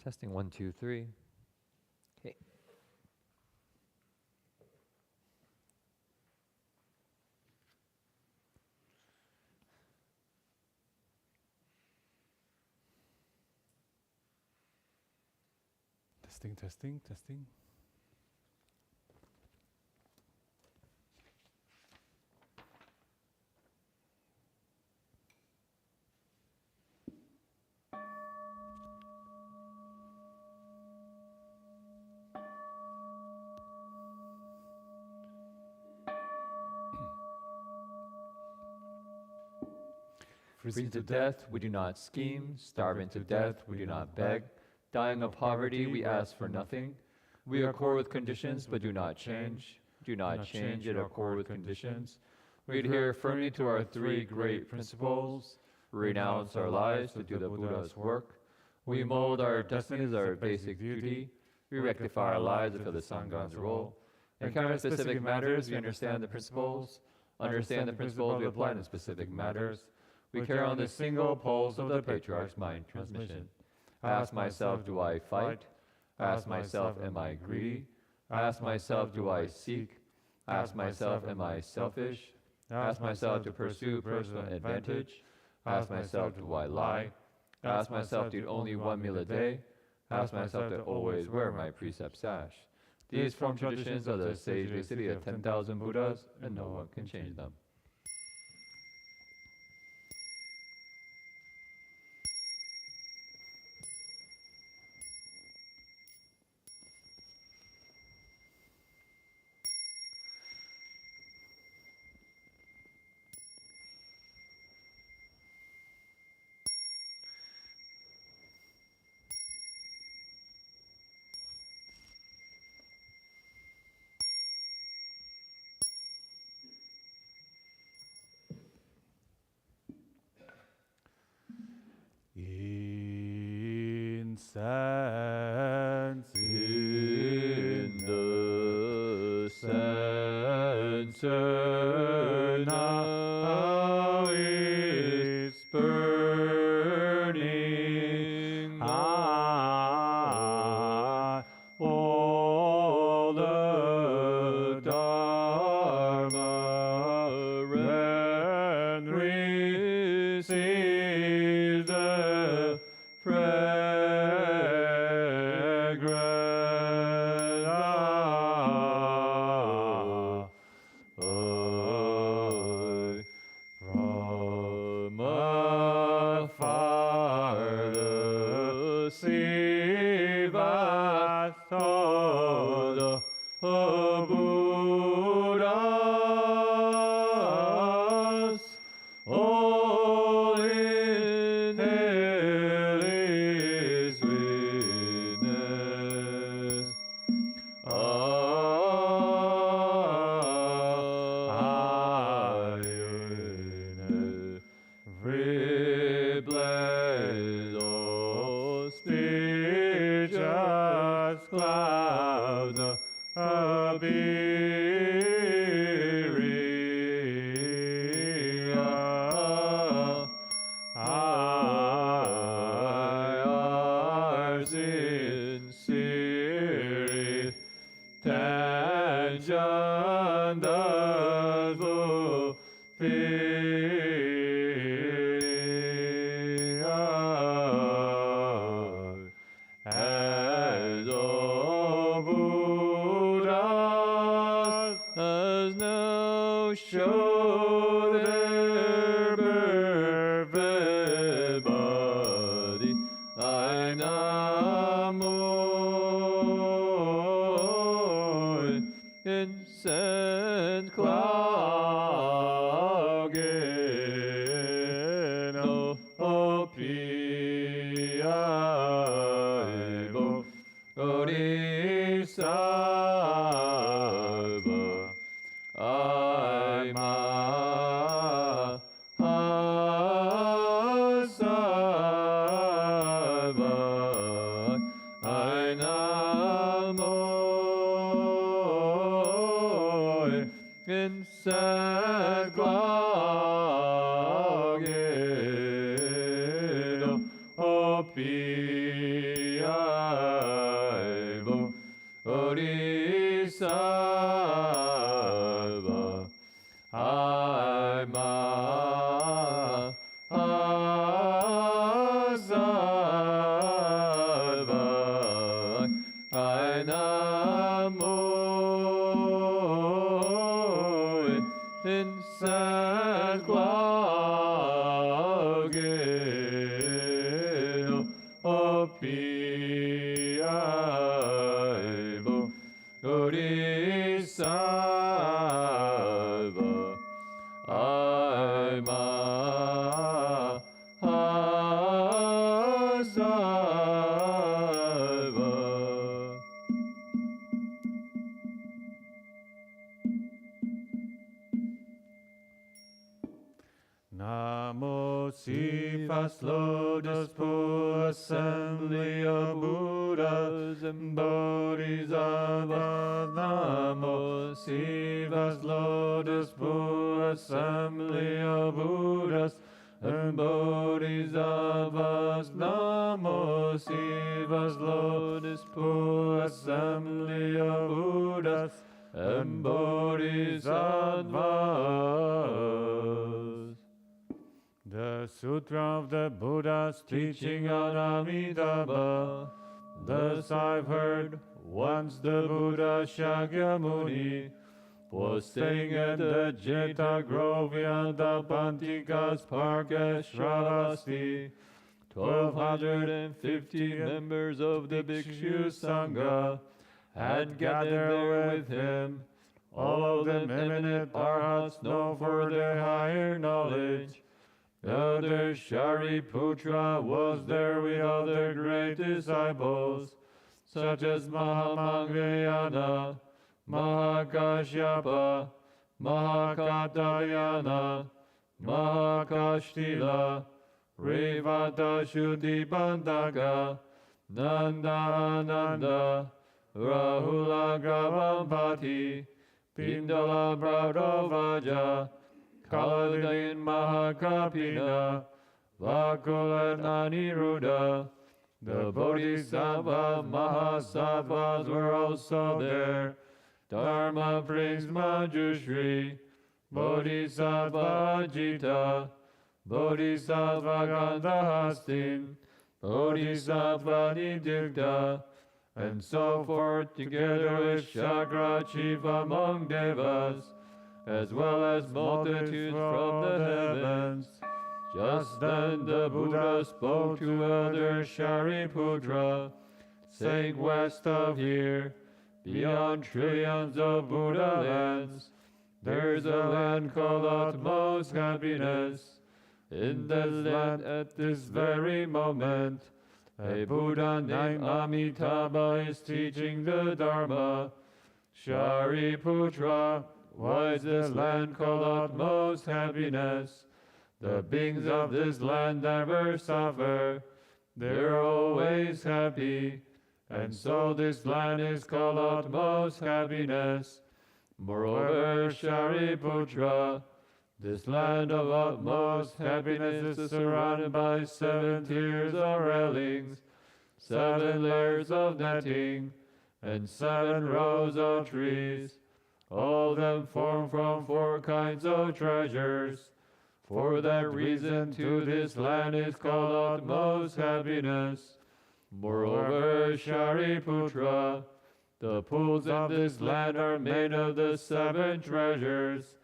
Testing 1, 2, 3. Okay. Testing, testing, testing. Freezing to death, we do not scheme. Starving to death, we do not beg. Dying of poverty, we ask for nothing. We accord with conditions, but do not change. Do not change, yet accord with conditions. We adhere firmly to our three great principles. Renounce our lives to do the Buddha's work. We mold our destinies, our basic duty. We rectify our lives to fill the Sangha's role. In counter specific matters, we understand the principles. Understand the principles, we apply in specific matters. We carry on the single pulse of the Patriarch's mind transmission. I ask myself, do I fight? I ask myself, am I greedy? I ask myself, do I seek? I ask myself, am I selfish? I ask myself to pursue personal advantage. I ask myself, do I lie? I ask myself to eat only one meal a day. I ask myself to always wear my precept sash. These form traditions of the sage city of 10,000 Buddhas, and no one can change them. Incense In the censer now is burning high. All the Dharma when receives the from afar the Siva saw the Buddhas, all in his witness. Every blade of spiritual clouds appearing, are sincere tension does as the Buddha has now shown their perfect body, I namo incense cloud no opiaibo orisaba I mahasaba I namo incense cloud no opiaibo in sackcloth opiaibo Gorisava Aima Hazava. Namo Sifas Lotus Po Assembly of Buddhas and Bodhisattvas. Namo Sifas Lotus Po Assembly of Buddhas and Bodhisattvas. Namo Sifas Lotus Po Assembly of Buddhas and Bodhisattvas. The Sutra of the Buddha's teaching on Amitabha. Thus I've heard, once the Buddha Shakyamuni was staying at the Jeta Grove beyond the Pantika's park at Shravasti. 1,250 members of the Bhikshu Sangha had gathered there with him. All of them eminent arhats known for their higher knowledge. Elder Shariputra was there with other great disciples, such as Mahamangayana, Mahakashyapa, Mahakatayana, Mahakashtila, Revata Shuddhibandaka, Nanda, Rahula Gavampati, Pindala Brahmavaja, Kaladayan Mahakapina, Vakul and Aniruddha. The Bodhisattva Mahasattvas were also there. Dharma Prince Manjushri, Bodhisattva Ajita, Bodhisattva Gandhahastin, Bodhisattva Nidikta, and so forth, together with Shakra chief among Devas, as well as multitudes from the heavens. Just then the Buddha spoke to Elder Shariputra, saying, west of here, beyond trillions of Buddha lands, there's a land called utmost happiness. In this land at this very moment, a Buddha named Amitabha is teaching the Dharma. Shariputra, why is this land called utmost happiness? The beings of this land never suffer, they're always happy, and so this land is called utmost happiness. Moreover, Shariputra, this land of utmost happiness is surrounded by 7 tiers of railings, 7 layers of netting, and 7 rows of trees. All of them formed from 4 kinds of treasures. For that reason, to this land is called utmost happiness. Moreover, Shariputra, the pools of this land are made of the 7 treasures,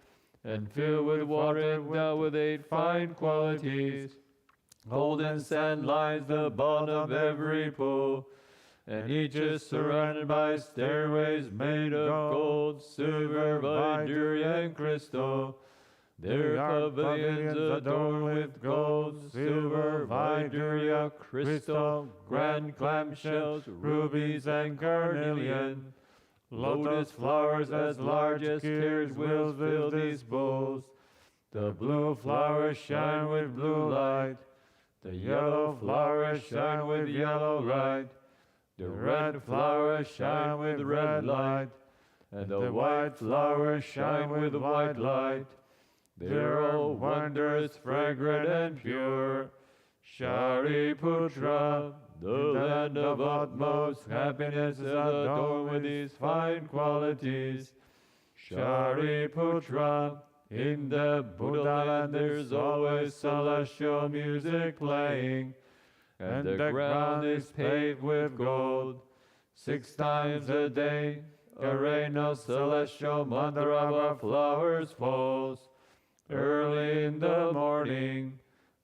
and filled with water endowed with 8 fine qualities. Golden sand lines the bottom of every pool, and each is surrounded by stairways made of gold, silver, vidurya, and crystal. There are pavilions adorned with gold, silver, vidurya, crystal, grand clamshells, rubies, and carnelian. Lotus flowers as large as tears will fill these bowls. The blue flowers shine with blue light. The yellow flowers shine with yellow light. The red flowers shine with red light. And the white flowers shine with white light. They're all wondrous, fragrant, and pure. Shariputra, the land of utmost happiness, is adorned with these fine qualities. Shariputra, in the Buddha land there's always celestial music playing, and the ground is paved with gold. 6 times a day, a rain of celestial mandarava flowers falls. Early in the morning,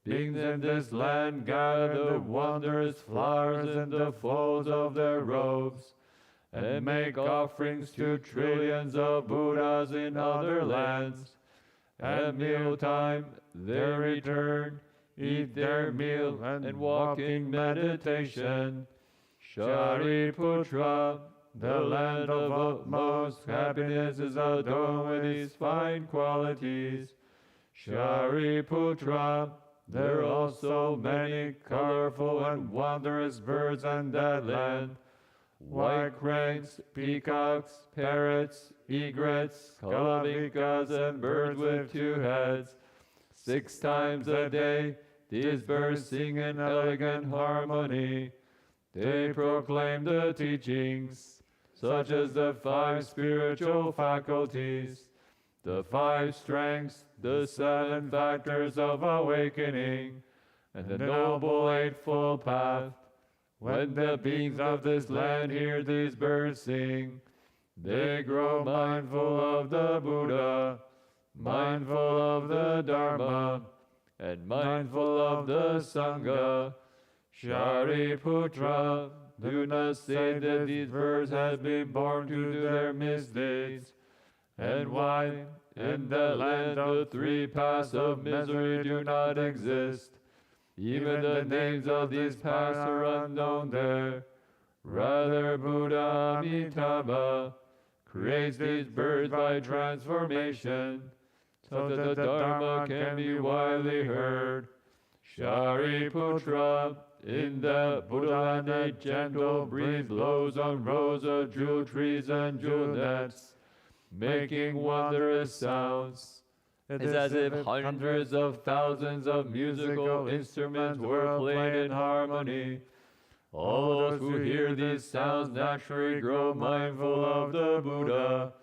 beings in this land gather the wondrous flowers in the folds of their robes, and make offerings to trillions of Buddhas in other lands. At mealtime, they return, eat their meal, and walk in meditation. Shariputra, the land of utmost happiness, is adorned with these fine qualities. Shariputra, there are also many colorful and wondrous birds in that land. White cranes, peacocks, parrots, egrets, kalavikas, and birds with 2 heads. 6 times a day, these birds sing in elegant harmony. They proclaim the teachings, such as the 5 spiritual faculties, the 5 strengths, the 7 factors of awakening, and the Noble Eightfold Path. When the beings of this land hear these birds sing, they grow mindful of the Buddha, mindful of the Dharma, and mindful of the Sangha. Shariputra, do not say that these birds have been born to do their misdeeds, and why in the land the 3 paths of misery do not exist. Even the names of these paths are unknown there. Rather, Buddha Amitabha creates these birds by transformation, so that the Dharma can be widely heard. Shariputra, in the Buddha land a gentle breeze blows on rows of jewel trees and jewel nets, making wondrous sounds. It is as if hundreds of thousands of musical instruments were played in harmony. All those who hear these sounds naturally grow mindful of the Buddha,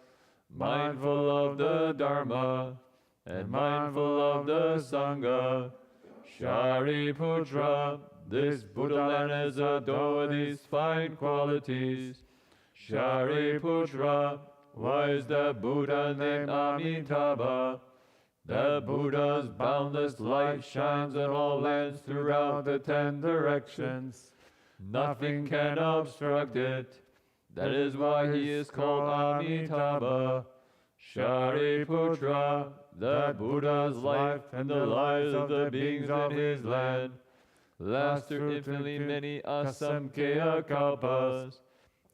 mindful of the Dharma, and mindful of the Sangha. Shariputra, this Buddha land is adorned with these fine qualities. Shariputra, why is the Buddha named Amitabha? The Buddha's boundless light shines on all lands throughout the 10 directions. Nothing can obstruct it. That is why he is called Amitabha. Shariputra, the Buddha's life and the lives of the beings in his land last through infinitely many asamkhya kalpas.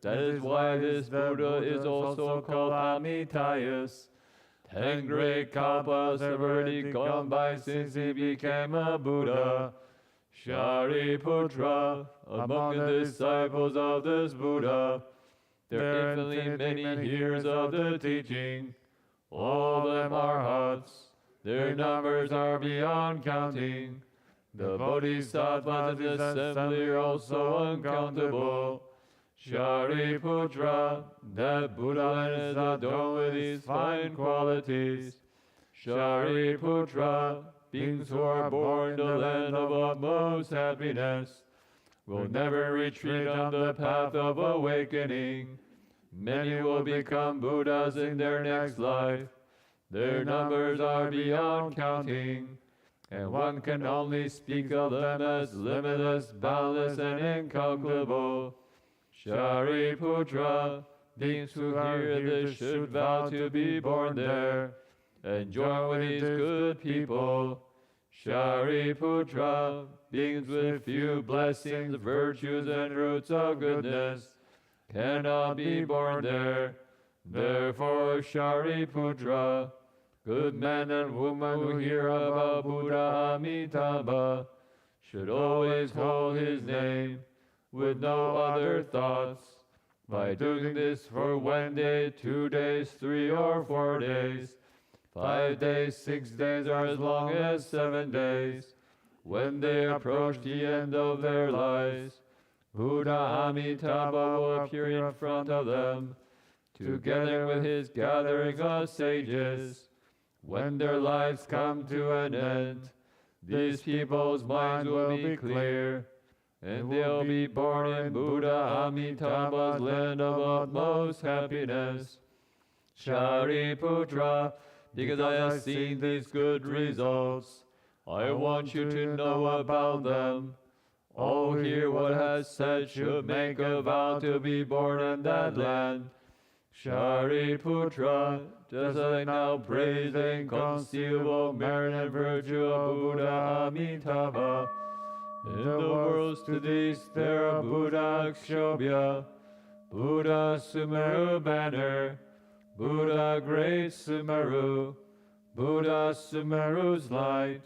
That is why this Buddha is also called Amitayus. 10 great kalpas have already gone by since he became a Buddha. Shariputra, among the disciples of this Buddha, there are infinitely many hearers of the teaching. All of them are arhats. Their numbers are beyond counting. The bodhisattvas in this assembly are also uncountable. Shariputra, that Buddha is adorned with these fine qualities. Shariputra, beings who are born in the land of utmost happiness will never retreat on the path of awakening. Many will become Buddhas in their next life. Their numbers are beyond counting, and one can only speak of them as limitless, boundless, and incalculable. Shariputra, beings who hear this should vow to be born there and join with these good people. Shariputra, beings with few blessings, virtues, and roots of goodness cannot be born there. Therefore, Shariputra, good men and women who hear about Buddha Amitabha should always hold his name with no other thoughts. By doing this for 1 day, 2 days, 3 or 4 days, 5 days, 6 days, or as long as 7 days, when they approach the end of their lives, Buddha Amitabha will appear in front of them, together with his gathering of sages. When their lives come to an end, these people's minds will be clear, and they'll be born in Buddha Amitabha's land of utmost happiness. Shariputra, because I have seen these good results, I want you to know about them. Oh, hear what has said should make a vow to be born in that land. Shariputra, just as I now praise the inconceivable merit and virtue of Buddha Amitabha, in the worlds to the east there are Buddha Akshobhya, Buddha Sumeru banner, Buddha great Sumeru, Buddha Sumeru's light,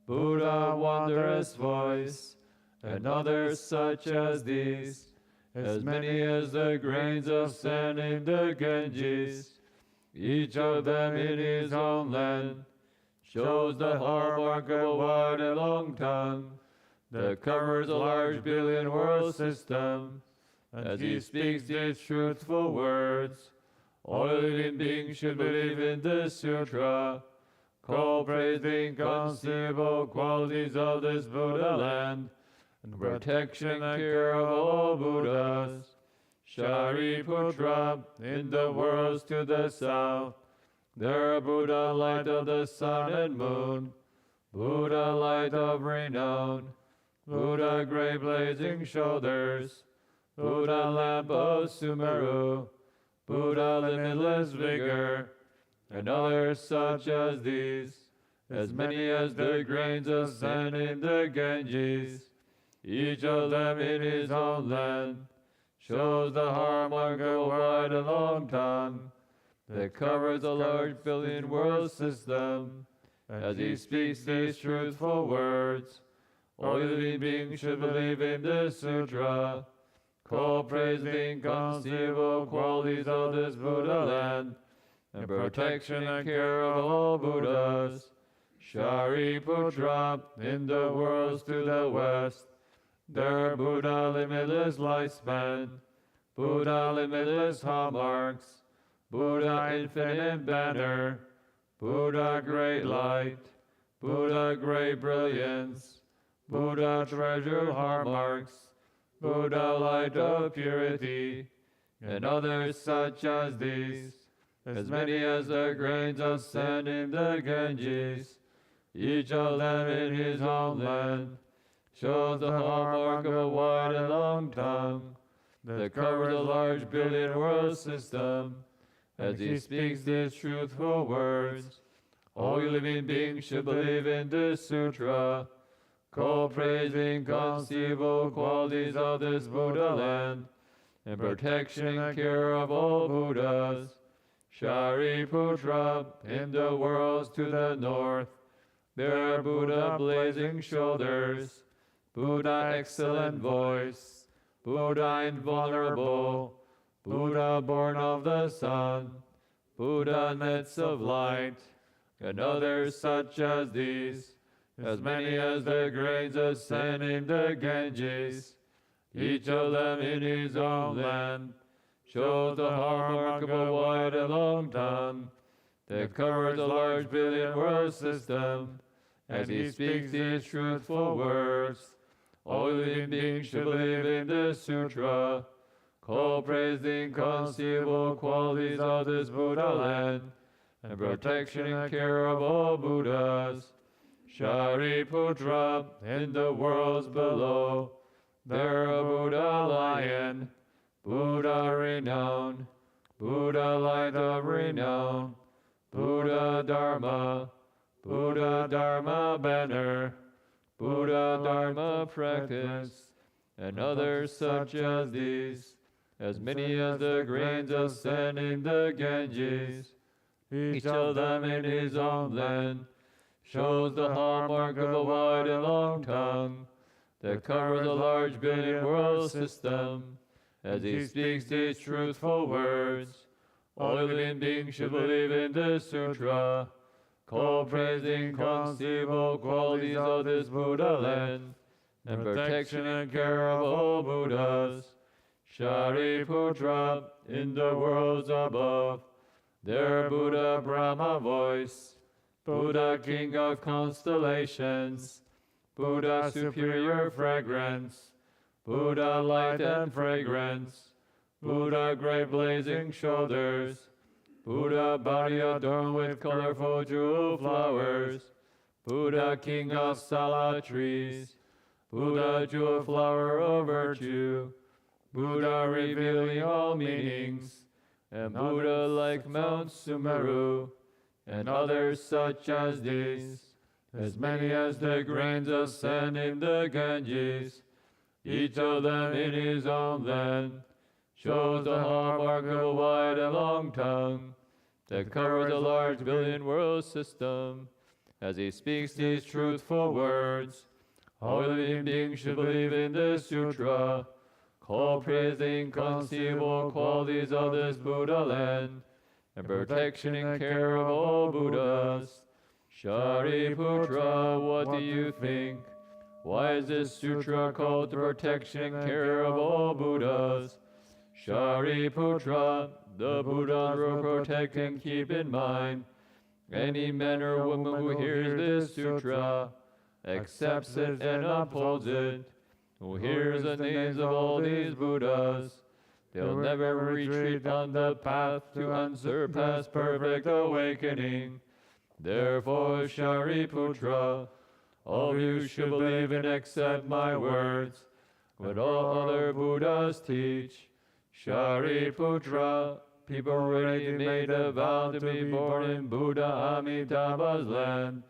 Buddha wondrous voice, and others such as these, as many as the grains of sand in the Ganges, each of them in his own land, shows the hallmark of a wide and long tongue that covers a large billion world system. As he speaks these truthful words, all living beings should believe in this sutra, call praise the inconceivable qualities of this Buddha land, and protection and care of all Buddhas. Shariputra, in the worlds to the south, there are Buddha light of the sun and moon, Buddha light of renown, Buddha great blazing shoulders, Buddha lamp of Sumeru, Buddha limitless vigor, and others such as these, as many as the grains of sand in the Ganges, each of them in his own land, shows the hallmark of a wide and long tongue that covers a large billion world system. As he speaks these truthful words, all living beings should believe in this sutra, call praise the inconceivable qualities of this Buddha land, and protection and care of all Buddhas. Shariputra, in the worlds to the west, there are Buddha limitless lifespan, Buddha limitless hallmarks, Buddha infinite banner, Buddha great light, Buddha great brilliance, Buddha treasure hallmarks, Buddha light of purity, and others such as these, as many as the grains of sand in the Ganges, each of them in his own land, shows the hallmark of a wide and long tongue that covers a large billion world system. As he speaks these truthful words, all living beings should believe in this sutra, call praise the inconceivable qualities of this Buddha land, and protection and care of all Buddhas. Shariputra, in the worlds to the north, there are Buddha blazing shoulders, Buddha excellent voice, Buddha invulnerable, Buddha born of the sun, Buddha nets of light, and others such as these, as many as the grains of sand in the Ganges, each of them in his own land, shows the hallmark of a wide and long tongue that covers a large billion world system. As he speaks these truthful words, all living beings should believe in this sutra, call praise the inconceivable qualities of this Buddha land, and protection and care of all Buddhas. Shariputra, in the worlds below, there are Buddha lion, Buddha renown, Buddha light of renown, Buddha dharma, Buddha dharma banner, Buddha dharma practice, and others such as these, as many as the grains of sand in the Ganges, each of them in his own land, shows the hallmark of a wide and long tongue that covers a large billion world system. As he speaks these truthful words, all living beings should believe in this sutra, call praise the inconceivable qualities of this Buddha land, and protection and care of all Buddhas. Shariputra, in the worlds above, there are Buddha Brahma voice, Buddha king of constellations, Buddha superior fragrance, Buddha light and fragrance, Buddha great blazing shoulders, Buddha body adorned with colorful jewel flowers, Buddha king of Sala trees, Buddha jewel flower of virtue, Buddha revealing all meanings, and Buddha like Mount Sumeru, and others such as these, as many as the grains of sand in the Ganges, each of them in his own land, shows the hallmark of a wide and long tongue that covers a large billion world system. As he speaks these truthful words, all living beings should believe in this sutra, call praise the inconceivable qualities of this Buddha land, and protection and care of all Buddhas. Shariputra, what do you think? Why is this sutra called the protection and care of all Buddhas? Shariputra, the Buddhas will protect and keep in mind any man or woman who hears this sutra, accepts it and upholds it, who hears the names of all these Buddhas. They'll never retreat on the path to unsurpassed perfect awakening. Therefore, Shariputra, all of you should believe and accept my words, what all other Buddhas teach. Shariputra, people already made a vow to be born in Buddha Amitabha's land,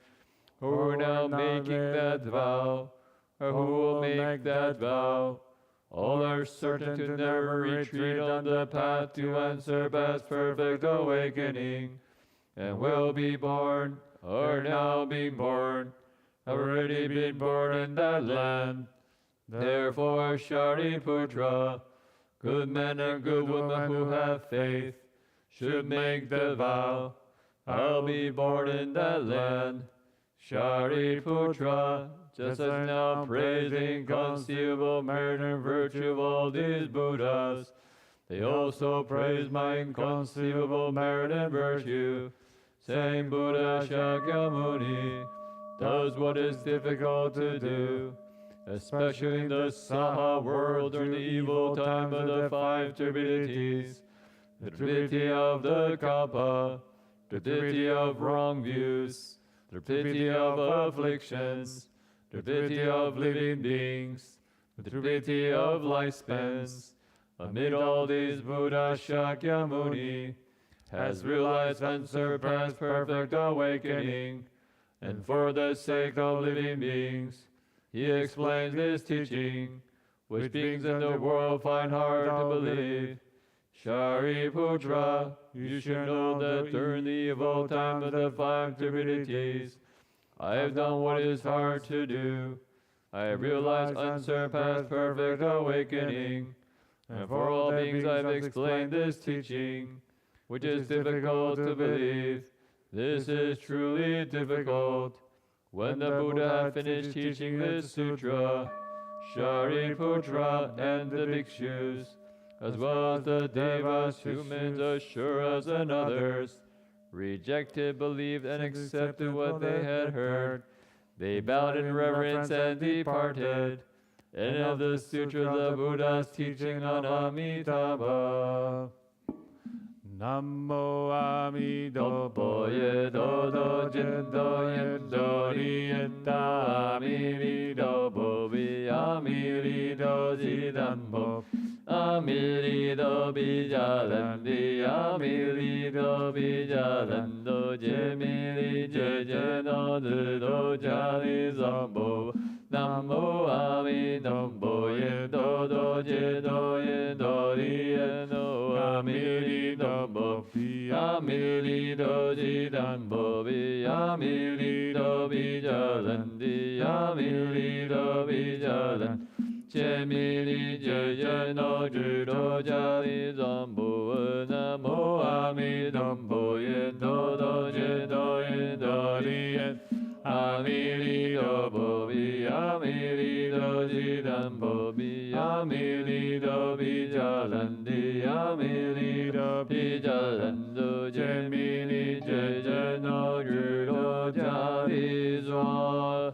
who are now making that vow, or who will make that vow. All are certain to never retreat on the path to unsurpassed perfect awakening, and will be born, or now being born, have already been born in that land. Therefore, Shariputra, good men and good women who have faith, should make the vow, I'll be born in that land. Shariputra, just as now praise the inconceivable merit and virtue of all these Buddhas, they also praise my inconceivable merit and virtue, saying Buddha Shakyamuni does what is difficult to do, especially in the Saha world during the evil time of the five turbidities, the turbidity of the Kappa, the turbidity of wrong views, the turbidity of afflictions, the turbidity of living beings, the turbidity of lifespans. Amid all these, Buddha Shakyamuni has realized unsurpassed perfect awakening, and for the sake of living beings, he explains this teaching, which beings in the world find hard to believe. Shariputra, you should know that during the evil time of the five turbidities, I have done what is hard to do. I have realized unsurpassed perfect awakening, and for all beings I have explained this teaching, which is difficult to believe. This is truly difficult. When the Buddha had finished teaching this sutra, Shariputra and the bhikshus, as well as the devas, humans, asuras, and others, rejected, believed, and accepted what they had heard. They bowed in reverence and departed. And of the sutra, the Buddha's teaching on Amitabha. Namo Amitabha Yedodo Jindo Yendo Rieta Amirido Amirido Zidambo Amirido Bijalandi Amirido Bijalando Jemiri Jejeno Dido Jali Zambo Namo Amitabha Yedodo Jindo Yendo Rieno Amirido Amirido Jidanbo Amirido Bijalandi Amirido Bijalan Jemiri Jejeno Judo Jali Zambo Namo Amitabha Yedodo Jindo Yendo Rien Amirido Bobi Amirido Jidanbo Amirido Bijalandi Amirido Bijalando Jemiri Jejeno Judo Jali Zambo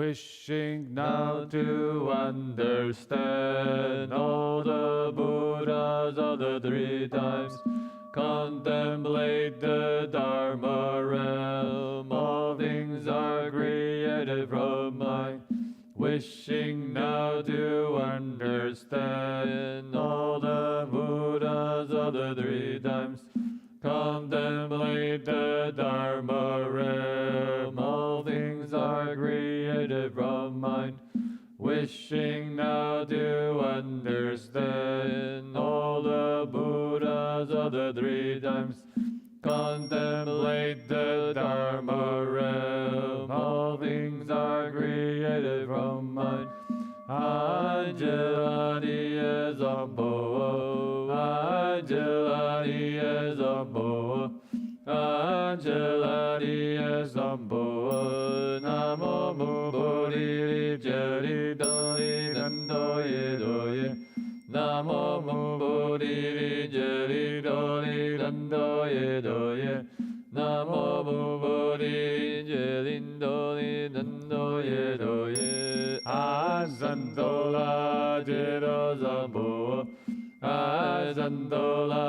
wishing now to understand all the Buddhas of the three times. Contemplate the Dharma realm. All things are created from mind. Wishing now to understand all the Buddhas of the three times. Contemplate the Dharma realm. All things are created from mind. Wishing now to understand all the Buddhas of the three times. Contemplate the Dharma realm. All things are created from mind. Angelani Zambo, Angelani Zambo, Angelani Zambo, Namo Buddhi Jari Dori Dando Yedoye, Namo Buddhi Jari Dori Dando Yedoye, Namo Buddhi Jari Dori Dando Yedoye, Azandola Jero Zambo, Azandola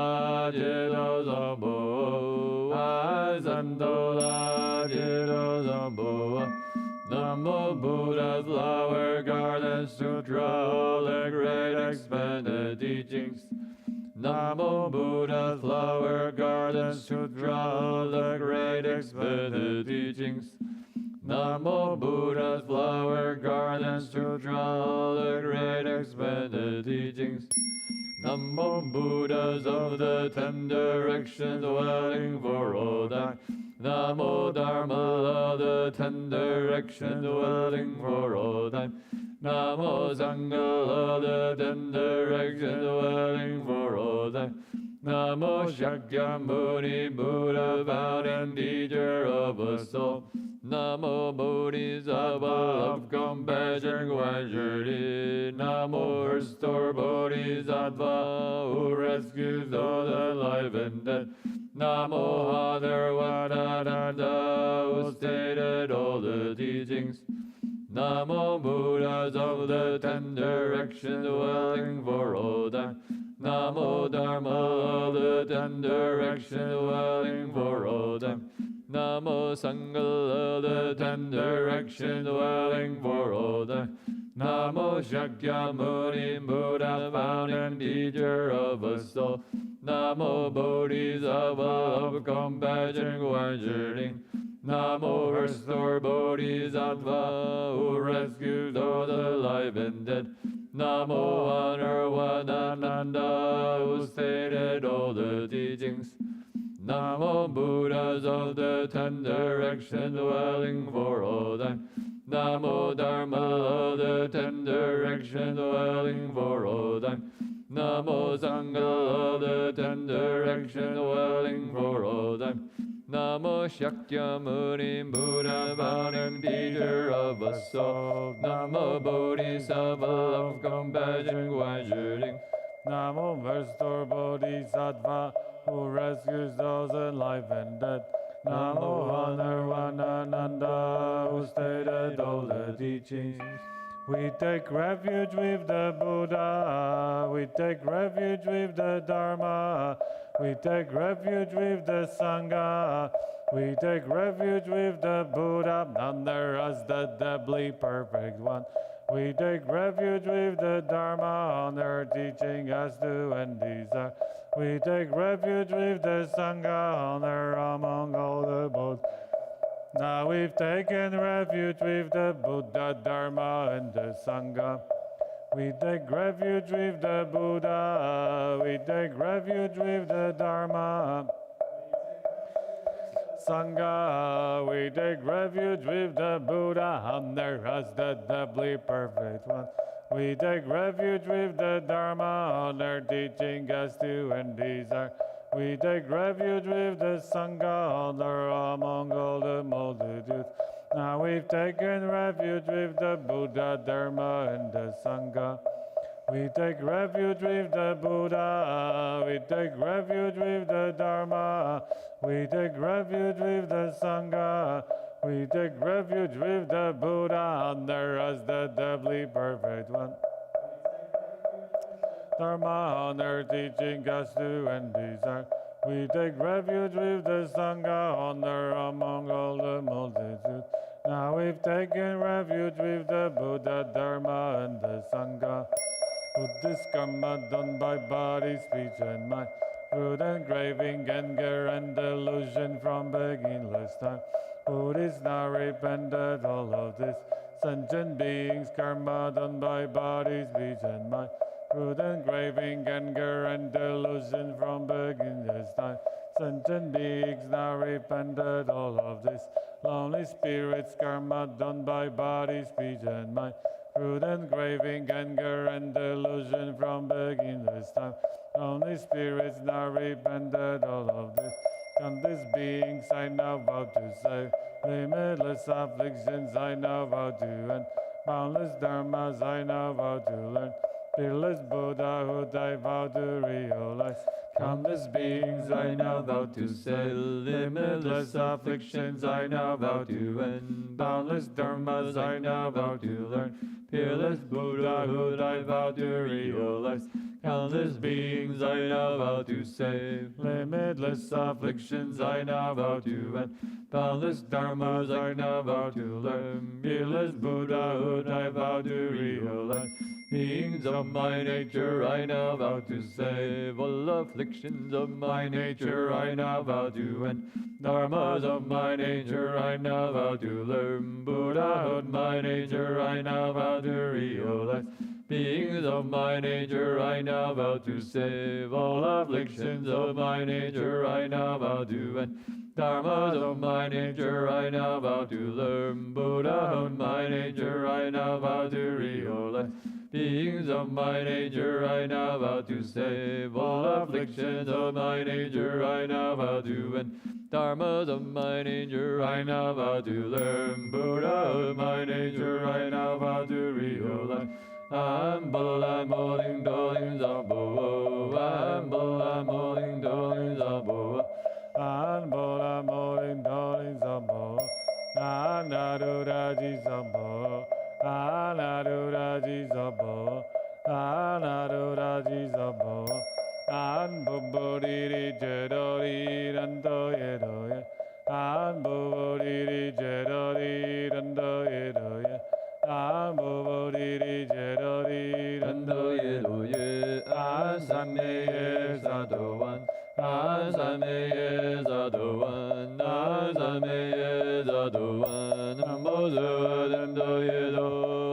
Jero Zambo, Azandola Jero Zambo. Namo Buddha's flower garden sutra, all the great expanded teachings. Namo Buddha's flower garden sutra, all the great expanded teachings. Namo Buddha's flower garden sutra, all the great expanded teachings. Namo Buddhas of the 10 directions, dwelling for all time. Namo Dharma of the 10 directions, dwelling for all time. Namo Sangha of the 10 directions, dwelling for all time. Namo Shakyamuni Buddha, found and teacher of us all. Namo Bodhisattva of compassion, gradually. Namo Restore Bodhisattva, who rescues all the alive and dead. Namo Hadharvananda, who stated all the teachings. Namo Buddhas of the 10 directions, dwelling for all time. Namo Dharma of the 10 directions, dwelling for all time. Namo Sangha of the 10 directions, dwelling for all time. Namo Shakyamuni Buddha, found and teacher of us all. Namo Bodhisattva of compassion, gradually. Namo Restore Bodhisattva, who rescues all the alive and dead. Namo Hadharvananda, who stated all the teachings. Namo Buddhas of the 10 directions, dwelling for all time. Namo Dharma of the 10 directions, dwelling for all time. Namo Sangha of the 10 directions, dwelling for all time. Namo Shakyamuni Buddha, found and teacher of us all. Namo Bodhisattva of compassion, gradually. Namo Restore Bodhisattva, who rescues those alive and dead. Namo Hadharvananda, who stated all the teachings. We take refuge with the Buddha, we take refuge with the Dharma, we take refuge with the Sangha, we take refuge with the Buddha, under us the doubly perfect one. We take refuge with the Dharma, on their teaching us to and desire. We take refuge with the Sangha, honor among all the Buddhas. Now we've taken refuge with the Buddha, Dharma, and the Sangha. We take refuge with the Buddha, we take refuge with the Dharma. Sangha, we take refuge with the Buddha, under us the doubly perfect one. We take refuge with the Dharma, on their teaching us to and desire. We take refuge with the Sangha, honor among all the multitudes. Now we've taken refuge with the Buddha, Dharma, and the Sangha. We take refuge with the Buddha, we take refuge with the Dharma, we take refuge with the Sangha, We take refuge with the Buddha honor as the doubly perfect one. Dharma honor teaching us to end desire. We take refuge with the Sangha honor among all the multitude. Now we've taken refuge with the Buddha, Dharma, and the Sangha. Buddhist karma done by body, speech, and mind. Fruit and craving, anger and delusion from beginningless time. Buddhists now repented all of this. Sentient beings, karma done by body, speech, and mind. Fruit and craving, anger and delusion from beginningless time. Sentient beings now repented all of this. Lonely spirits, karma done by body, speech, and mind. Fruit and craving, anger and delusion from beginningless time. Only spirits now repented all of this. Countless beings I now vow to save. Limitless afflictions I now vow to end. Boundless dharmas I now vow to learn. Fearless Buddhahood I vow to realize. Countless beings I now vow to save. Limitless afflictions I now vow to end. Boundless dharmas I now vow to learn. Fearless Buddhahood I vow to realize. Countless beings I now vow to save. Limitless afflictions I now vow to end. Boundless dharmas I now vow to learn. Fearless Buddhahood I vow to realize. Beings of my nature I now vow to save. All afflictions of my nature I now vow to end. Dharmas of my nature I now vow to learn. Buddhahood my nature I now vow to realize. Beings of my nature I now vow to save. All afflictions of my nature I now vow to end. Dharmas of my nature I now vow to learn. Buddhahood my nature I now vow to realize. Beings of my nature I now vow to save. All afflictions of my nature I now vow to end. Dharmas of my nature I now vow to learn. Buddhahood my nature I now vow to realize. I'm moling doling zabo. I'm moling doling zabo. I'm moling doling zabo. Anaduraji zabo. Anaduraji zabo. Anaduraji zabo. An bubodiri jedori rando yedoye. An bubodiri jedori rando yedoye. An bubodiri jedori rando yedoye. An samye sadowan. An samye sadowan. An samye sadowan. Namo rando yedo.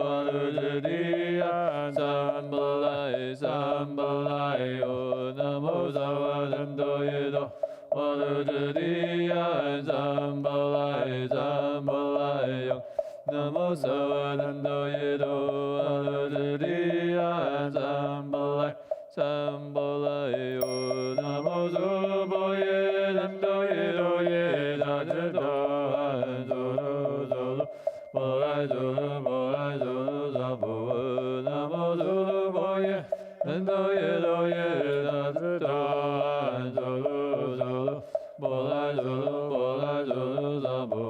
Anudidi an sambalai sambalai o. Namo rando yedo. Anudidi an sambalai sambalai o. Namo rando yedo. Anudidi an sambalai sambalai o. Namo zoboye rando yedo ye da do an zoro zoro. Bolai zoro bolai zoro zabo. Namo zoboye rando yedo ye da do an zoro zoro. Bolai zoro zabo.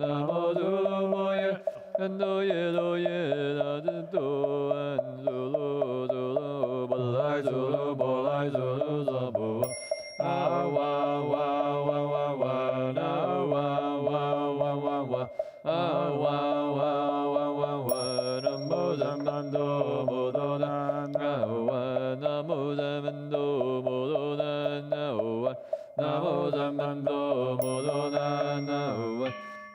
Namo zoboye rando yedo ye da do an zoro zoro. Bolai zoro zabo. Ah wa wa wa wa wa na wa wa wa wa wa. Ah wa wa wa wa wa. Namo zamando modonan na wa. Namo zamando modonan na wa. Namo zamando modonan na wa.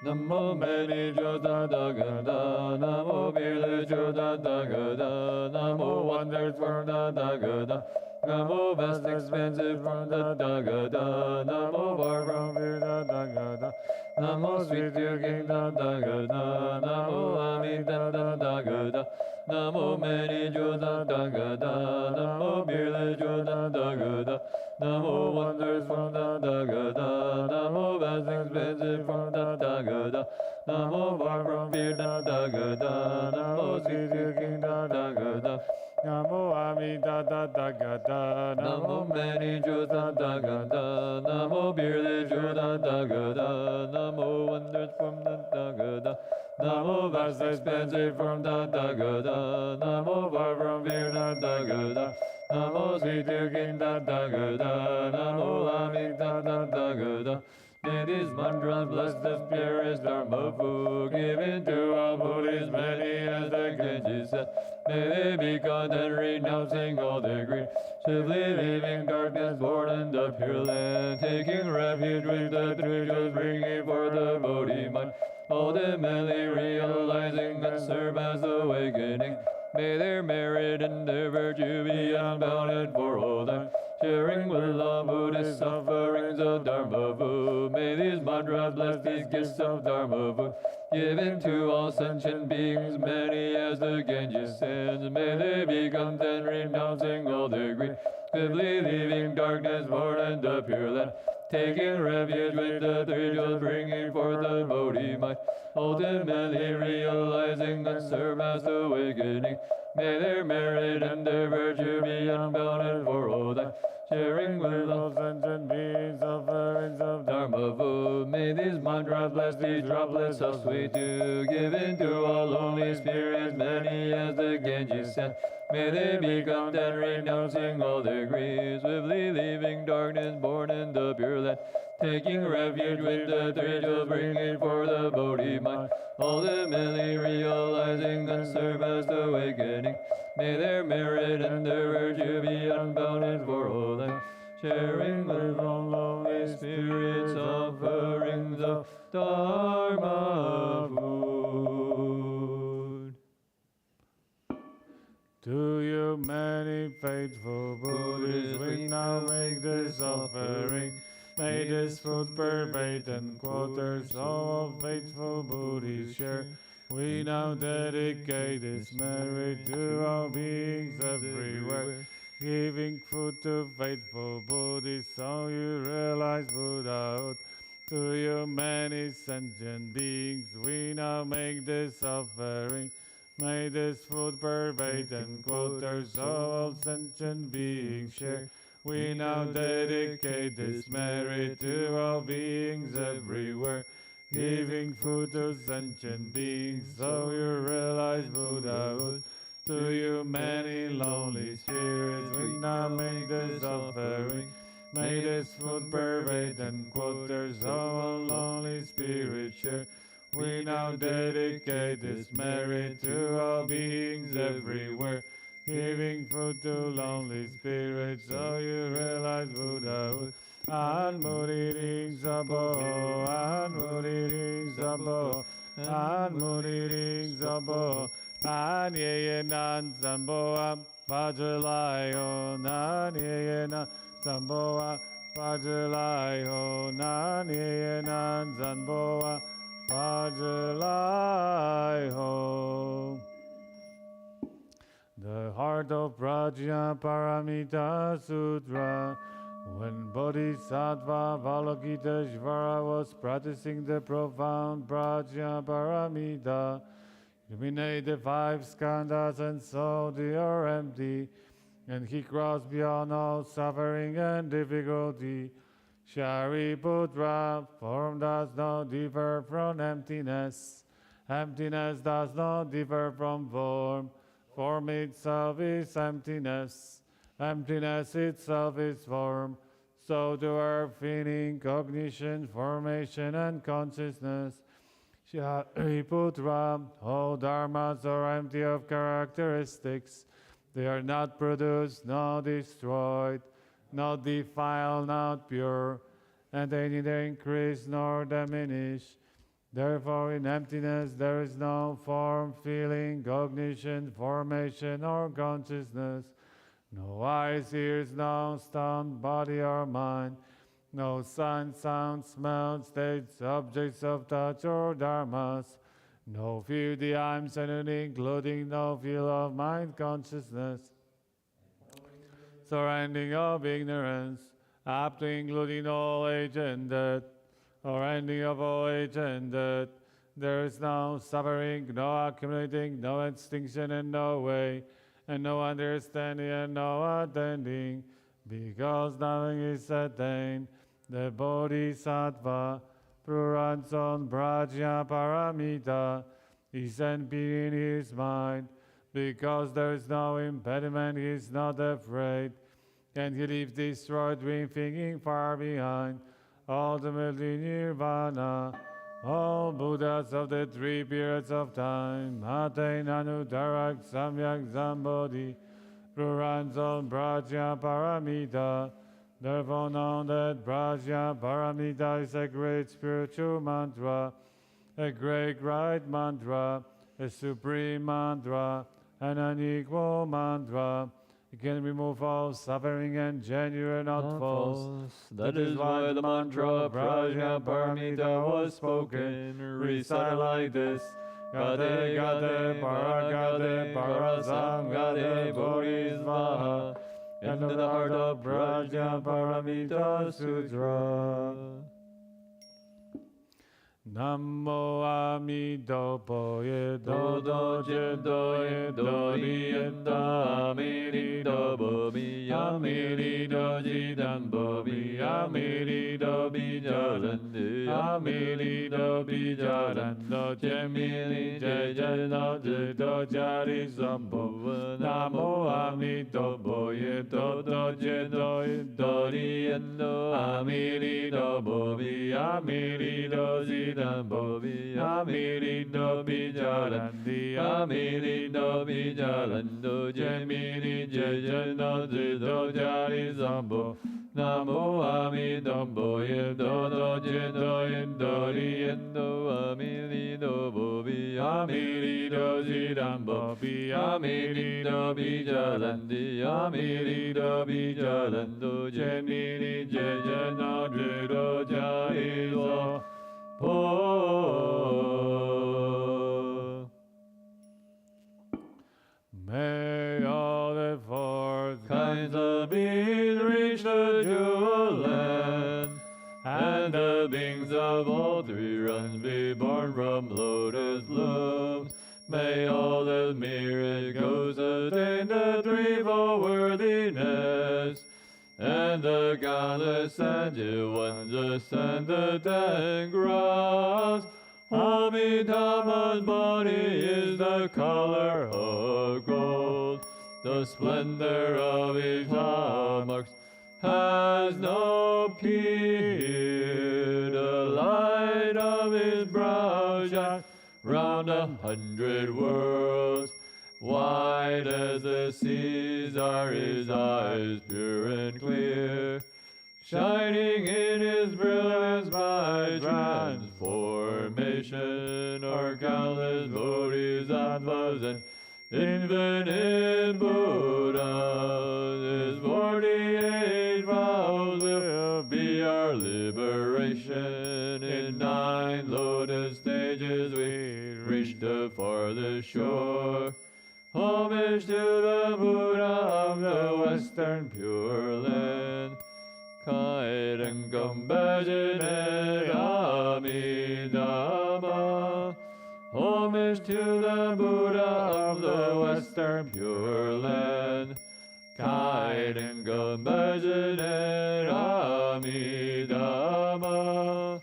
Namo meni joda da ga da. Namo birle joda da ga da. Namo wonders for da ga da. Namo vast expensive from the Dagada. Namo far from fear the Dagada. Namo sweet dear king the Dagada. Namo Amitabha Dagada. Namo many Joda Dagada. Namo birle Joda Dagada. Namo wonders from the Dagada. Namo vast expensive from the Dagada. Namo far from fear the Dagada. Namo sweet dear king the Dagada. Namo Amitabha Dagada. Namo many Joda Dagada. Namo birle Joda Dagada. Namo wonders from the less expensive from Tathagata. Namo far from fear Tathagata. Namo sweet to King Tathagata. Namo Amitabha Tathagata. May these mantras bless the spirits Dharma Fu, given to all Buddhists, many as the Genji said. May they be content, renouncing all their greed, swiftly leaving darkness, born in the Pure Land, taking refuge with the three jewels, bringing forth the Bodhi mind, ultimately realizing and serve as awakening. May their merit and their virtue be unbounded for all time, sharing with all Buddhist sufferings of Dharma Fu. May these mantras bless these gifts of Dharma Fu, given to all sentient beings, many as the Genji sends. May they be content, renouncing all their greed, swiftly leaving darkness, born in the Pure Land, taking refuge with the three jewels, bringing forth the Bodhi mind, ultimately realizing and serve as awakening. May their merit and their virtue be unbounded for all time, sharing with all sentient beings sufferings of Dharma Fu. May these mantras bless these droplets of sweet dew, given to all lonely spirits, many as the Genji sent. May they be content, renouncing all their griefs, swiftly leaving darkness, born in the Pure Land, taking refuge with the three jewels, bringing forth the Bodhi mind, ultimately realizing and serve as the awakening. May their merit and their virtue be unbounded for all life, sharing with all lonely spirits offerings of Dharma food. To you many faithful Buddhists, we now make this offering. May this food pervade and quarters all faithful Buddhists share. We now dedicate this merit to all beings everywhere, giving food to faithful Buddhists so you realize Buddhahood. To you many sentient beings, we now make this offering. May this food pervade and quarters all sentient beings share. We now dedicate this merit to all beings everywhere, giving food to sentient beings so you realize Buddhahood. To you many lonely spirits, we now make this offering. May this food pervade and quarters all lonely spirits share. We now dedicate this merit to all beings everywhere, giving food to lonely spirits so you realize Buddhahood. An muriring sabo, an muriring sabo, an muriring sabo, an ye nan samboa, vajalayo, nan ye nan samboa, vajalayo, nan ye nan samboa, vajalayo. The heart of Prajnaparamita Sutra. When Bodhisattva Avalokiteshvara was practicing the profound Prajnaparamita, illuminate the five skandhas and saw they are empty, and he crossed beyond all suffering and difficulty. Shariputra, form does not differ from emptiness. Emptiness does not differ from form. Form itself is emptiness. Emptiness itself is form. So do our feeling, cognition, formation, and consciousness. Shariputra, all dharmas are empty of characteristics. They are not produced, nor destroyed, not defiled, not pure, and they neither increase nor diminish. Therefore, in emptiness there is no form, feeling, cognition, formation, or consciousness. No eyes, ears, no stunned body or mind. No signs, sounds, smells, states, objects of touch or dharmas. No fear, the I'm certainly including no feel of mind consciousness. Surrounding of ignorance, up to including all age and death, or ending of all age and death. There is no suffering, no accumulating, no extinction and no way, and no understanding and no attending, because nothing is attained. The Bodhisattva, Puranson Prajnaparamita, He sent peace in his mind. Because there is no impediment, he is not afraid. And he leaves destroyed dream thinking far behind. Ultimately nirvana. All Buddhas of the three periods of time attain Anuttarak Samyak Sambodhi. Puranzal Prajna Paramita. Therefore know that Prajna Paramita is a great spiritual mantra, a great right mantra, a supreme mantra, an unequal mantra. It can remove all suffering and genuine not false. That is why the mantra Prajna Paramita was spoken. Recite like this. Gade Gade Paragade Parasangade Bodhisvaha. Into the heart of Prajna Paramita Sutra. Namo Amitabha do do do do di enda amiri do bobi amiri do jidan bobi amiri do bijaran amiri do bijaran do jemiri jajana do jari sambo Namo Amitabha do do do di enda amiri do bobi amiri do jidan Bobi amirindo bijarandi amirindo bijarando jemiri jejano jido jari zambo Namo Amitabha yedo do jedo endori endo amirindo bobi amirindo jidan bobi amirindo bijarandi amirindo bijarando jemiri jejano jido jari zambo May all the four kinds of beings reach the jewel land, and the beings of all three realms be born from lotus blooms. May all the myriad ghosts attain the threefold worthiness, and the godless angel ones ascend the 10 grounds. Amitabha's body is the color of gold. The splendor of his hallmarks has no peer. The light of his brow shines round 100 worlds. Wide as the seas are his eyes, pure and clear, shining in his brilliance by transformation are countless bodhisattvas and infinite Buddhas. His 48 vows will be our liberation. In 9 lotus stages we reach the farthest shore. Homage to the Buddha of the Western Pure Land. Kairangam Bhajane Amitabha. Homage to the Buddha of the Western Pure Land. Kairangam Bhajane Amitabha.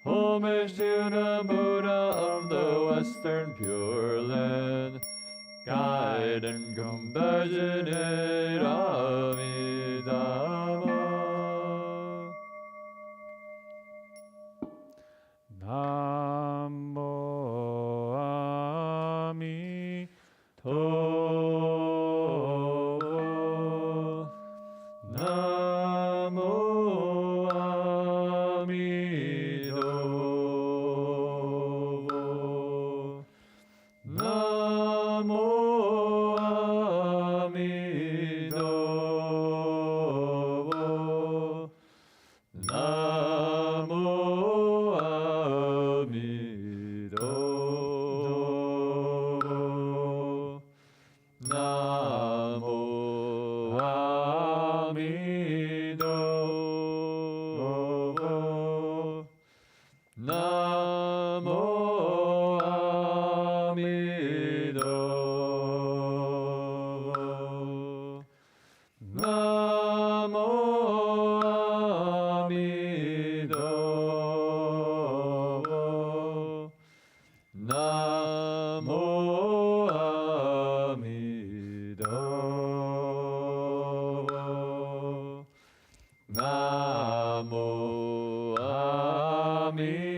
Homage to the Buddha of the Western Pure Land. Guide and compassionate Amitabha. Namo Amitabha. Namo Amitabha. Namo Namo Namo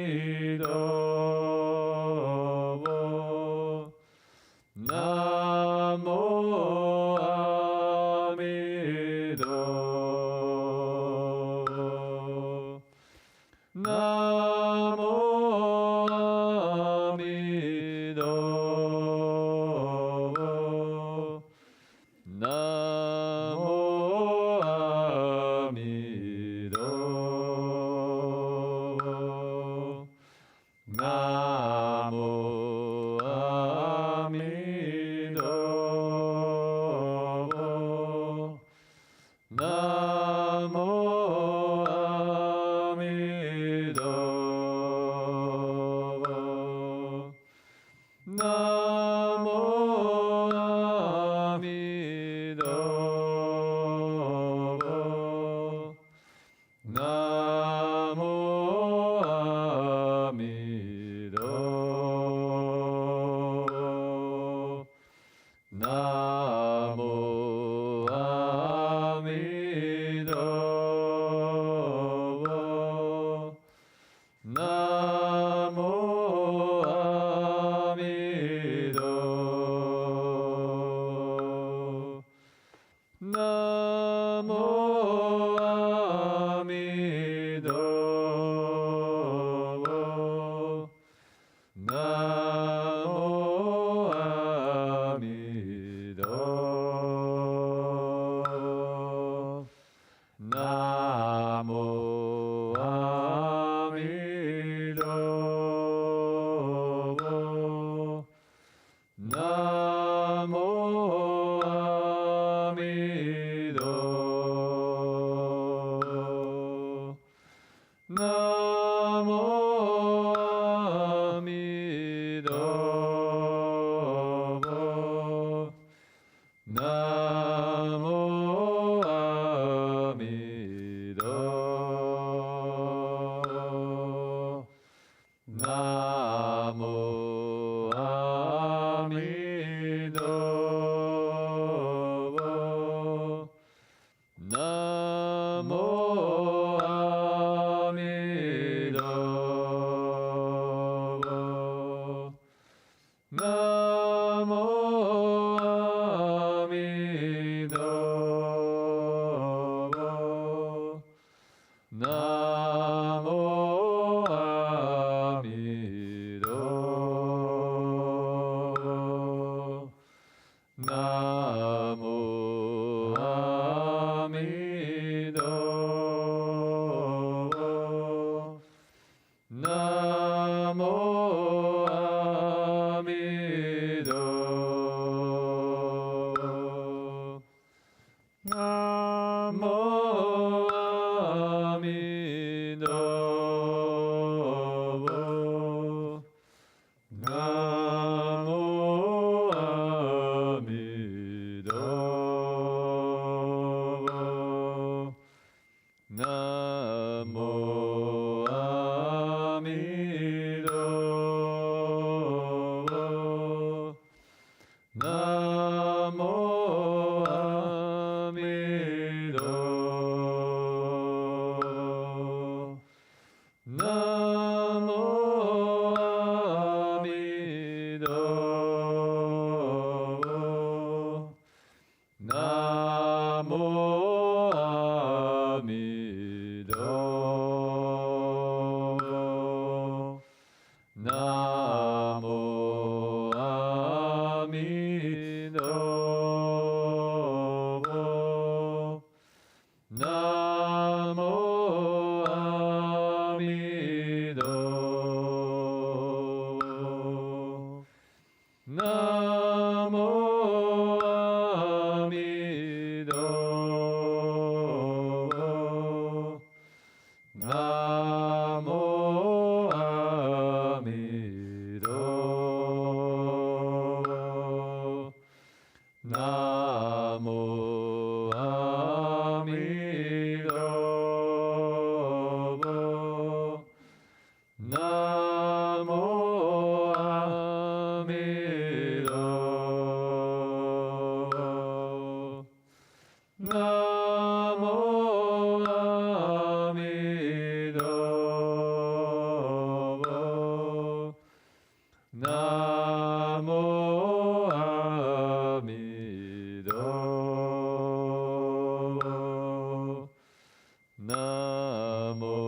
Namo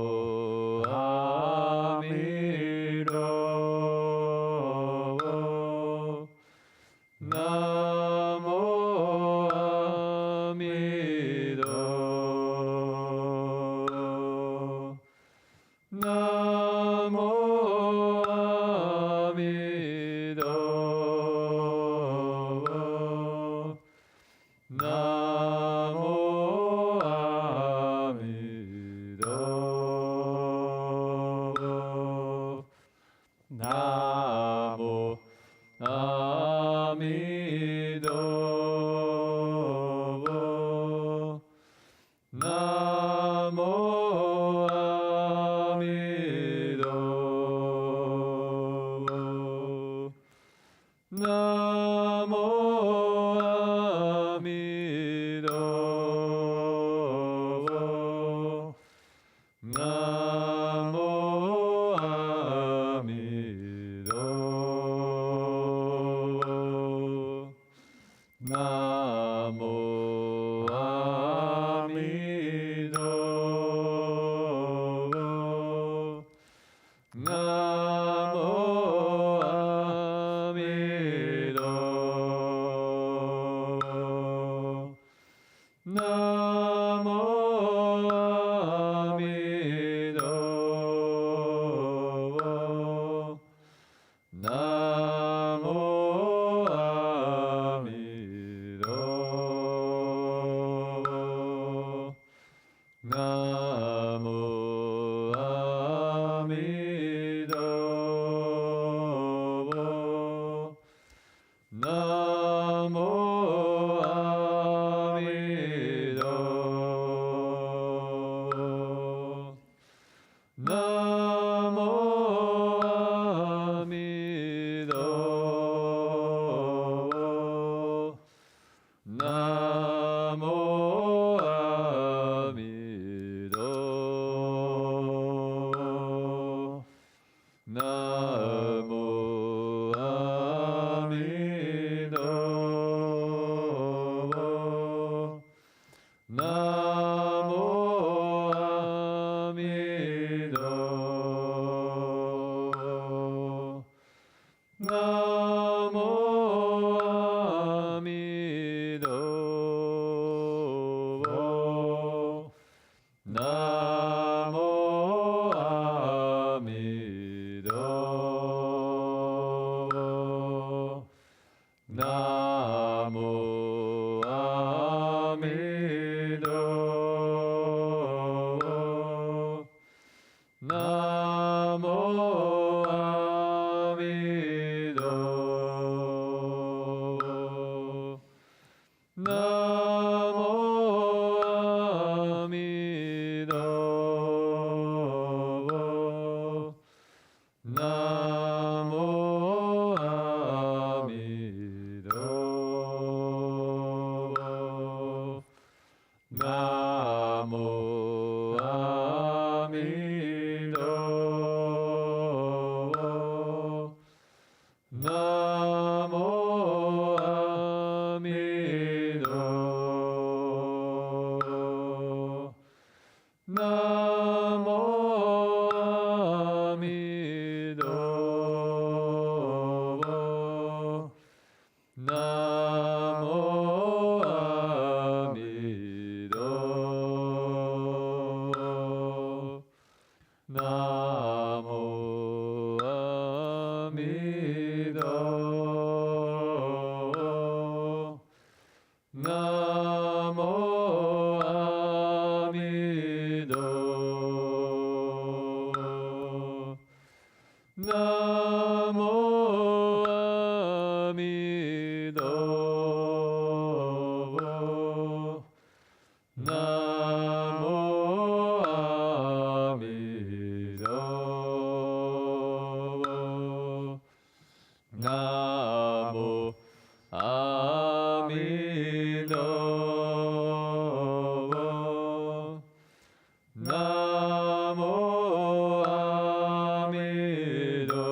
Amido.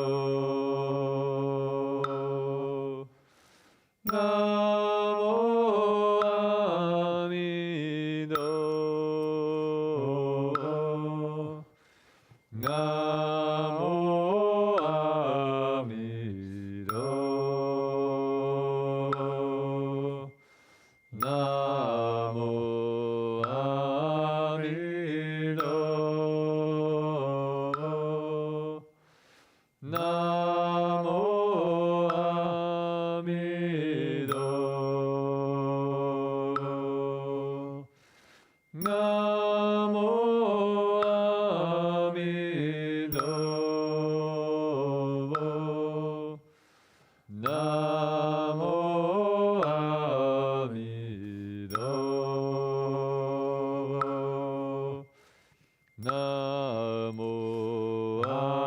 Namo Amido. Namo Amido. Namo Amido. Namo Amido. Namo Amido. Namo Amido. Namo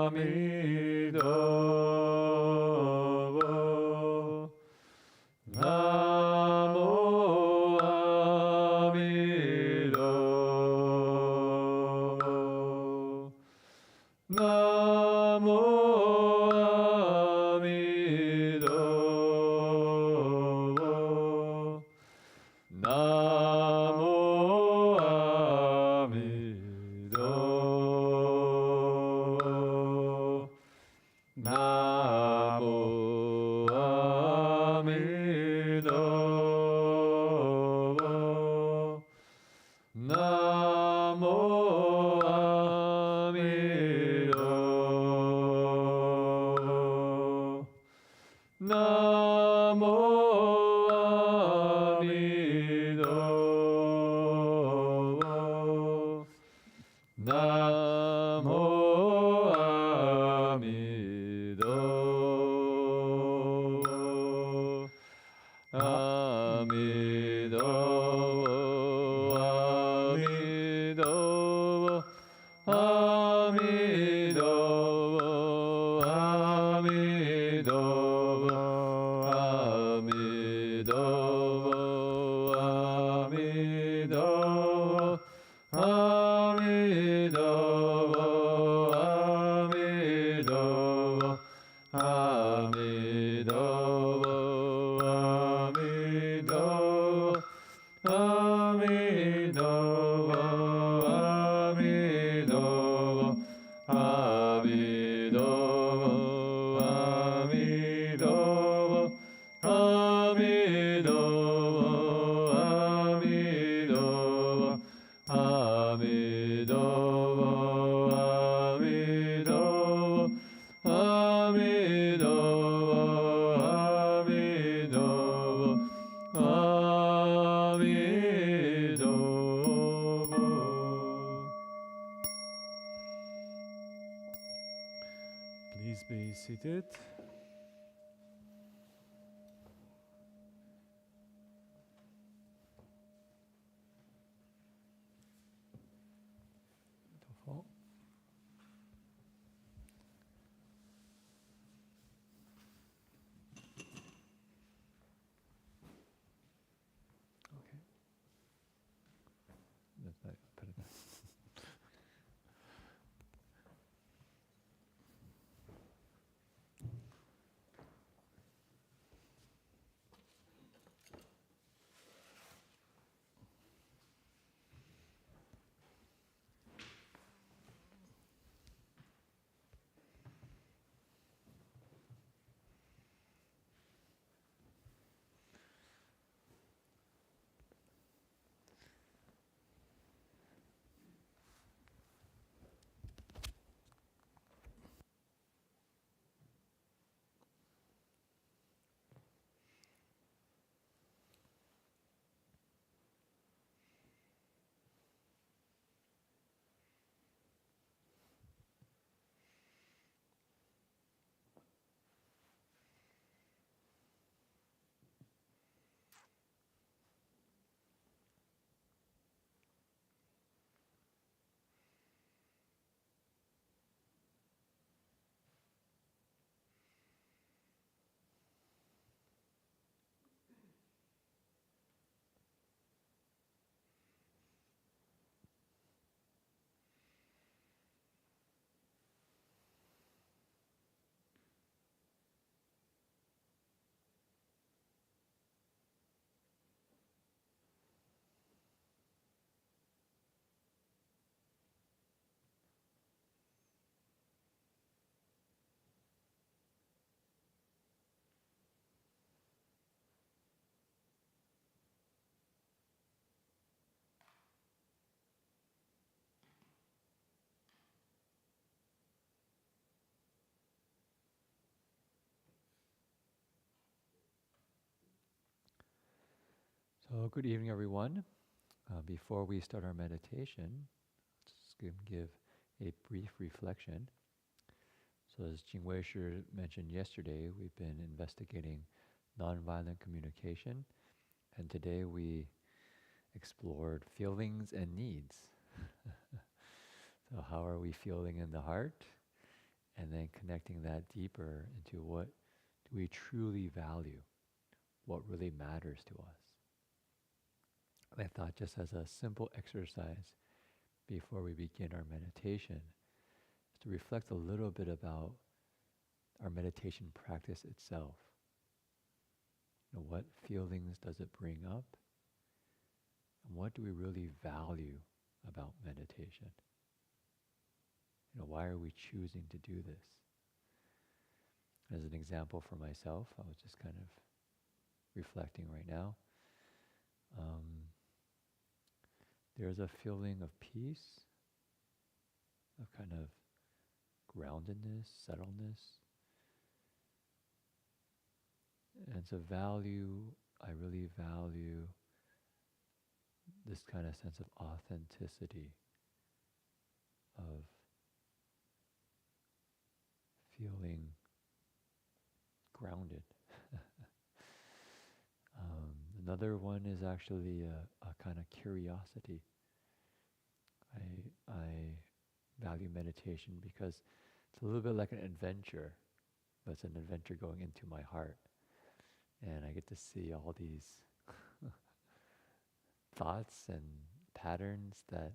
Amido. Namo Amido. Namo Amido. Namo Amido. Namo Amido. Namo Amido. Namo Amido. Amido. Amido. Amido. Amido. Amido. Amido. Amido. Amido. Amido. Amido. Amido. Amido. Amido. Amido. Amido. Please be seated. Wonderful. Okay. Put it there. So, good evening, everyone. Before we start our meditation, let's give a brief reflection. So, as Jing Wei Shi mentioned yesterday, we've been investigating nonviolent communication, and today we explored feelings and needs. So, how are we feeling in the heart? And then connecting that deeper into what do we truly value, what really matters to us. I thought just as a simple exercise before we begin our meditation is to reflect a little bit about our meditation practice itself. What feelings does it bring up? And what do we really value about meditation? Why are we choosing to do this? As an example for myself, I was just kind of reflecting right now. There's a feeling of peace, of kind of groundedness, settledness. And it's a value, I really value this kind of sense of authenticity, of feeling grounded. Another one is actually a kind of curiosity. I value meditation because it's a little bit like an adventure, but it's an adventure going into my heart. And I get to see all these thoughts and patterns that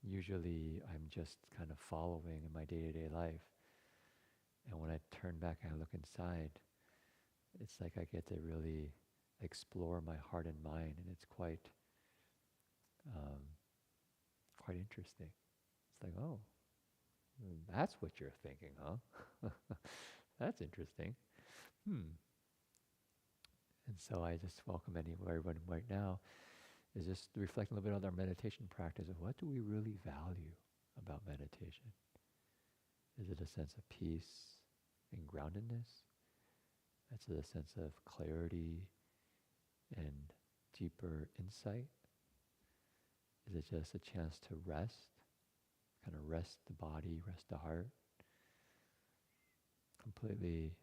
usually I'm just kind of following in my day-to-day life. And when I turn back and I look inside, it's like I get to really explore my heart and mind, and it's quite interesting. It's like, oh, that's what you're thinking, huh? That's interesting. And so I just welcome everyone right now is just to reflect a little bit on our meditation practice of what do we really value about meditation? Is it a sense of peace and groundedness? Is it a sense of clarity and deeper insight? Is it just a chance to rest, kind of rest the body, rest the heart? Completely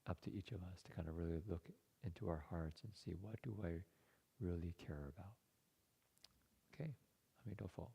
up to each of us to kind of really look into our hearts and see what do I really care about. Okay, Amitabha.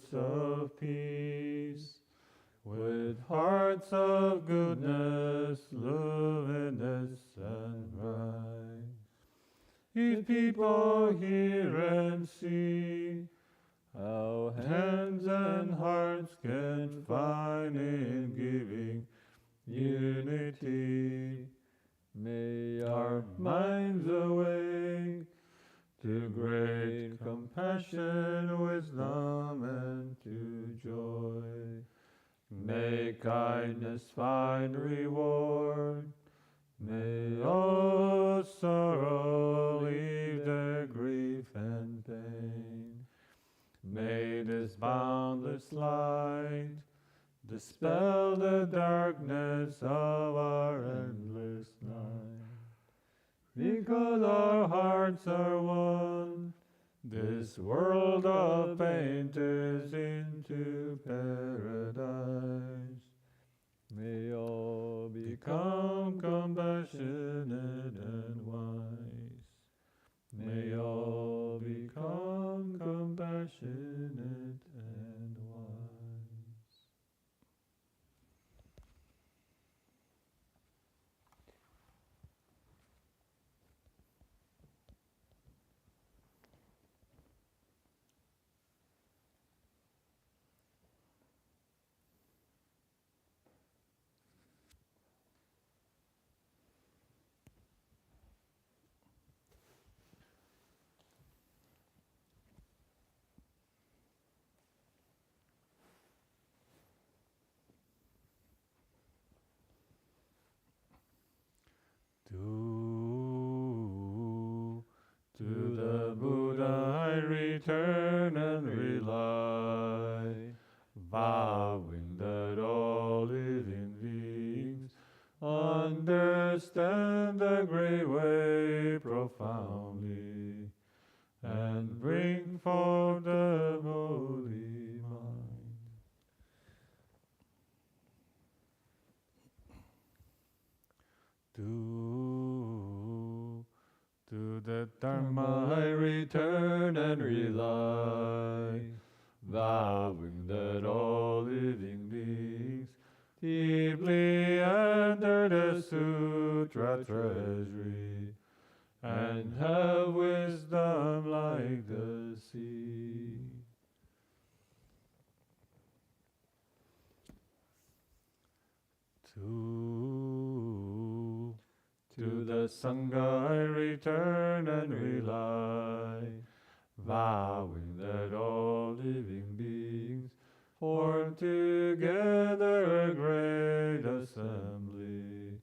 fruits of peace, with hearts of goodness, loveliness, and right. If people hear and see how hands and hearts can find in giving unity, may our minds awake to great compassion, wisdom, and to joy. May kindness find reward. May all sorrow leave their grief and pain. May this boundless light dispel the darkness of our endless night. Because our hearts are one, this world of pain turns into paradise. May all become compassionate and wise. May all become compassionate and wise. To the Buddha I return and rely, vowing that all living beings understand the great way profoundly, and bring forth the holy mind. To the Dharma I return and rely, vowing that all living beings deeply enter the Sutra treasury, and have wisdom like the sea. To the Sangha I return and rely, vowing that all living beings form together a great assembly,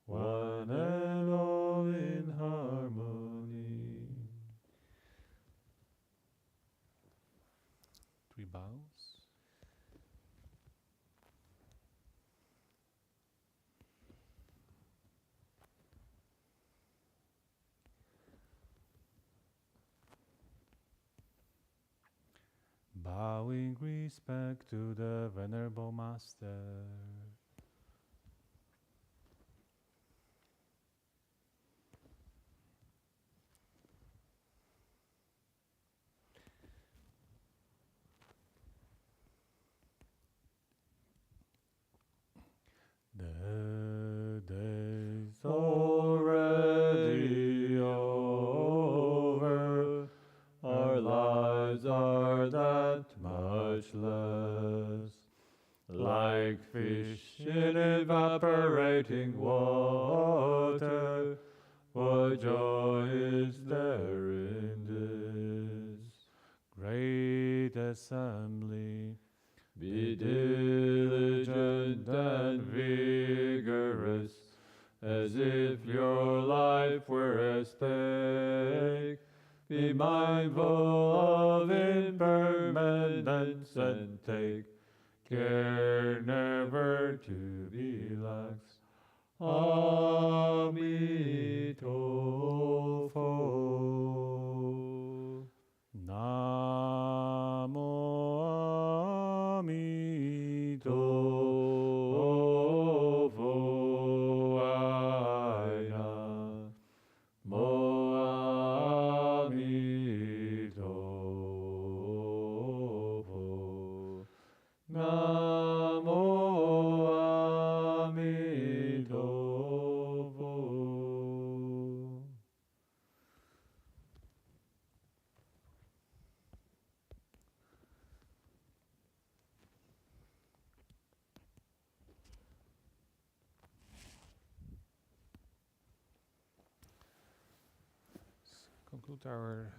one and all in harmony. 3 bows. Bowing respect to the Venerable Master. The day's already over, our lives are that much less, like fish in evaporating water. What joy is there in this great assembly? Be diligent and vigorous, as if your life were at stake. Be mindful of impermanence and take care never to be lax. Amitofo. Namo Amitofo. Aina. Mo Amitofo. conclude our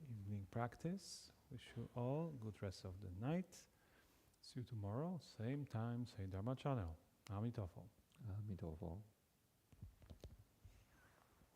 evening practice. Wish you all good rest of the night. See you tomorrow, same time, same Dharma channel. Amitabha. Amitabha.